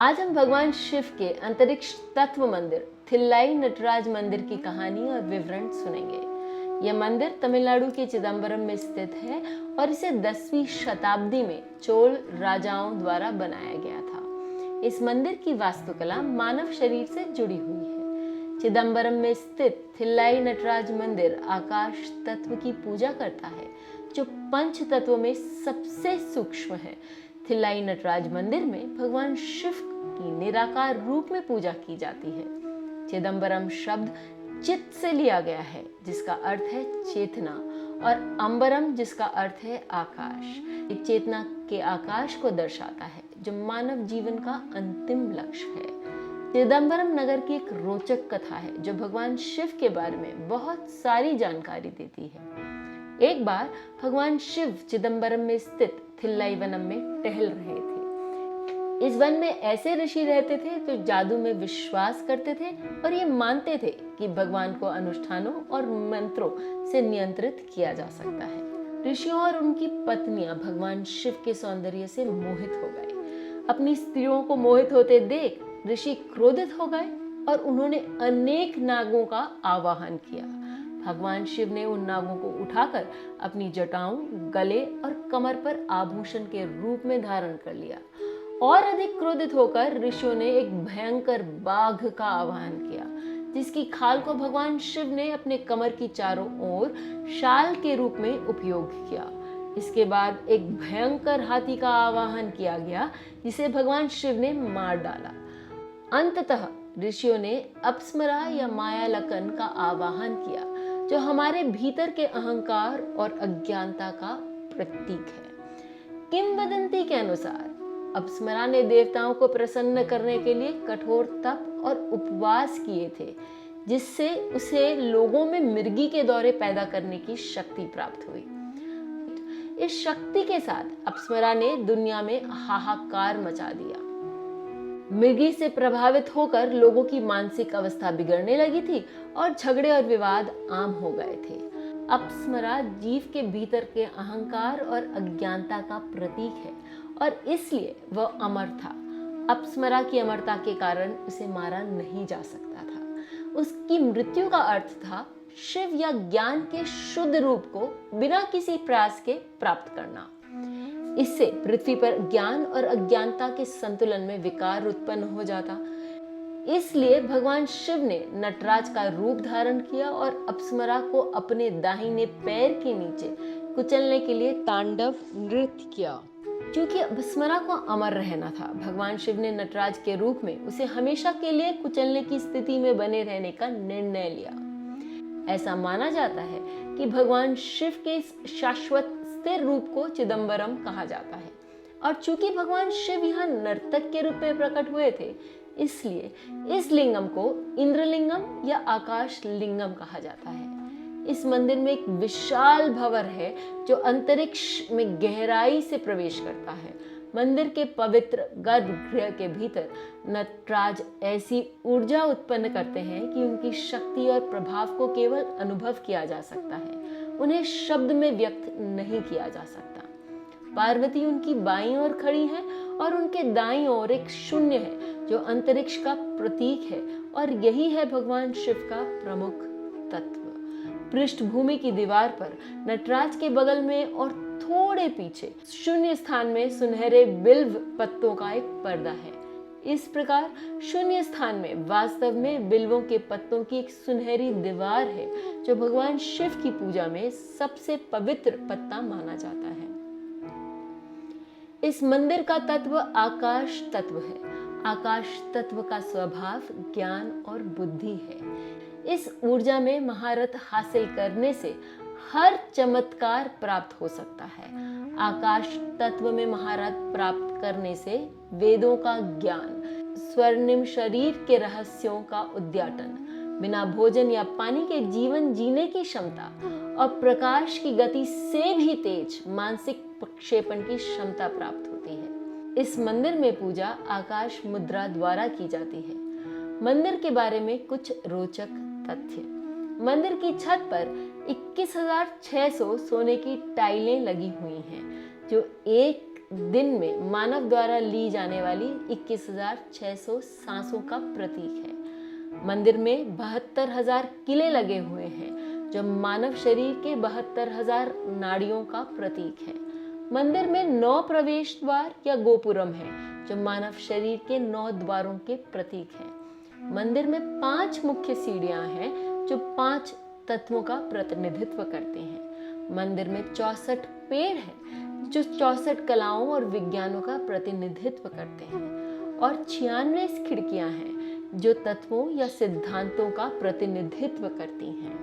आज हम भगवान शिव के अंतरिक्ष तत्व मंदिर थिल्लाई नटराज मंदिर की कहानी और विवरण सुनेंगे। यह मंदिर तमिलनाडु के चिदम्बरम में स्थित है और इसे 10वीं शताब्दी में चोल राजाओं द्वारा बनाया गया था। इस मंदिर की वास्तुकला मानव शरीर से जुड़ी हुई है। चिदम्बरम में स्थित थिल्लाई नटराज मंदिर आकाश तत्व की पूजा करता है, जो पंच तत्वों में सबसे सूक्ष्म है। थिल्लाई नटराज मंदिर में भगवान शिव की निराकार रूप में पूजा की जाती है। चिदम्बरम शब्द चित से लिया गया है, जिसका अर्थ है चेतना, और अंबरम जिसका अर्थ है आकाश। एक चेतना के आकाश को दर्शाता है, जो मानव जीवन का अंतिम लक्ष्य है। चिदम्बरम नगर की एक रोचक कथा है, जो भगवान शिव के बारे में बहुत सारी जानकारी देती है। एक बार भगवान शिव चिदम्बरम में स्थित थिल्लाई वनम में टहल रहे थे। इस वन में ऐसे ऋषि रहते थे जो जादू में विश्वास करते थे और ये मानते थे कि भगवान को अनुष्ठानों और मंत्रों से नियंत्रित किया जा सकता है। ऋषियों और उनकी पत्नियां भगवान शिव के सौंदर्य से मोहित हो गए। अपनी स्त्रियों को मोहित होते देख ऋषि क्रोधित हो गए और उन्होंने अनेक नागों का आवाहन किया। भगवान शिव ने उन नागों को उठाकर अपनी जटाओं, गले और कमर पर आभूषण के रूप में धारण कर लिया। और अधिक क्रोधित होकर ऋषियों ने एक भयंकर बाघ का आवाहन किया, जिसकी खाल को भगवान शिव ने अपने कमर की चारों ओर शाल के रूप में उपयोग किया। इसके बाद एक भयंकर हाथी का आवाहन किया गया, जिसे भगवान शिव ने मार डाला। अंततः ऋषियों ने अप्सरा या माया लकन का आवाहन किया, जो हमारे भीतर के अहंकार और अज्ञानता का प्रतीक है। किंवदंती के अनुसार अप्सरा ने देवताओं को प्रसन्न करने के लिए कठोर तप और उपवास किए थे, जिससे उसे लोगों में मिर्गी के दौरे पैदा करने की शक्ति प्राप्त हुई। इस शक्ति के साथ अप्सरा ने दुनिया में हाहाकार मचा दिया। मिर्गी से प्रभावित होकर लोगों की मानसिक अवस्था बिगड़ने लगी थी और झगड़े और विवाद आम हो गए थे। अप्सरा जीव के भीतर के अहंकार और अज्ञानता का प्रतीक है और इसलिए वह अमर था। अप्सरा की अमरता के कारण उसे मारा नहीं जा सकता था। उसकी मृत्यु का अर्थ था शिव या ज्ञान के शुद्ध रूप को बिना किसी प्रयास के प्राप्त करना। इससे पृथ्वी पर ज्ञान और अज्ञानता के संतुलन में विकार उत्पन्न हो जाता। इसलिए भगवान शिव ने नटराज का रूप धारण किया और अप्सरा को अपने दाहिने पैर के नीचे कुचलने के लिए तांडव नृत्य किया। क्योंकि अप्सरा को अमर रहना था, भगवान शिव ने नटराज के रूप में उसे हमेशा के लिए कुचलने की स्थिति में बने रहने का निर्णय लिया। ऐसा माना जाता है कि भगवान शिव के शाश्वत स्थिर रूप को चिदम्बरम कहा जाता है, और चूंकि भगवान शिव यहाँ नर्तक के रूप में प्रकट हुए थे, इसलिए इस लिंगम को इंद्रलिंगम या आकाश लिंगम कहा जाता है। इस मंदिर में एक विशाल भंवर है, जो अंतरिक्ष में गहराई से प्रवेश करता है। मंदिर के पवित्र गर्भगृह के भीतर नटराज ऐसी ऊर्जा उत्पन्न करते हैं कि उनकी शक्ति और प्रभाव को केवल अनुभव किया जा सकता है, उन्हें शब्द में व्यक्त नहीं किया जा सकता। पार्वती उनकी बाईं ओर खड़ी है और उनके दाईं ओर एक शून्य है, जो अंतरिक्ष का प्रतीक है, और यही है भगवान शिव का प्रमुख तत्व। पृष्ठभूमि की दीवार पर नटराज के बगल में और थोड़े पीछे शून्य स्थान में सुनहरे बिल्व पत्तों का एक पर्दा है। इस प्रकार शून्य स्थान में वास्तव में बिल्वों के पत्तों की एक सुनहरी दीवार है, जो भगवान शिव की पूजा में सबसे पवित्र पत्ता माना जाता है। इस मंदिर का तत्व आकाश तत्व है। आकाश तत्व का स्वभाव ज्ञान और बुद्धि है। इस ऊर्जा में महारत हासिल करने से हर चमत्कार प्राप्त हो सकता है। आकाश तत्व में महारत प्राप्त करने से वेदों का ज्ञान, स्वर्णिम शरीर के रहस्यों का उद्घाटन, बिना भोजन या पानी के जीवन जीने की क्षमता और प्रकाश की गति से भी तेज मानसिक प्रक्षेपण की क्षमता प्राप्त होती है। इस मंदिर में पूजा आकाश मुद्रा द्वारा की जाती है। मंदिर के बारे में कुछ रोचक तथ्य। मंदिर की छत पर 21,600 सोने की टाइलें लगी हुई हैं, जो एक दिन में मानव द्वारा ली जाने वाली 21,600 सांसों का प्रतीक है। मंदिर में 72,000 किले लगे हुए हैं जो मानव शरीर के 72,000 नाड़ियों का प्रतीक है। मंदिर में 9 प्रवेश द्वार या गोपुरम है जो मानव शरीर के 9 द्वारों के प्रतीक है। मंदिर में 5 मुख्य सीढ़ियां हैं जो 5 तत्वों का प्रतिनिधित्व करते हैं। मंदिर में 64 पेड़ हैं जो 64 कलाओं और विज्ञानों का प्रतिनिधित्व करते हैं और 96 खिड़कियां हैं जो तत्वों या सिद्धांतों का प्रतिनिधित्व करती हैं।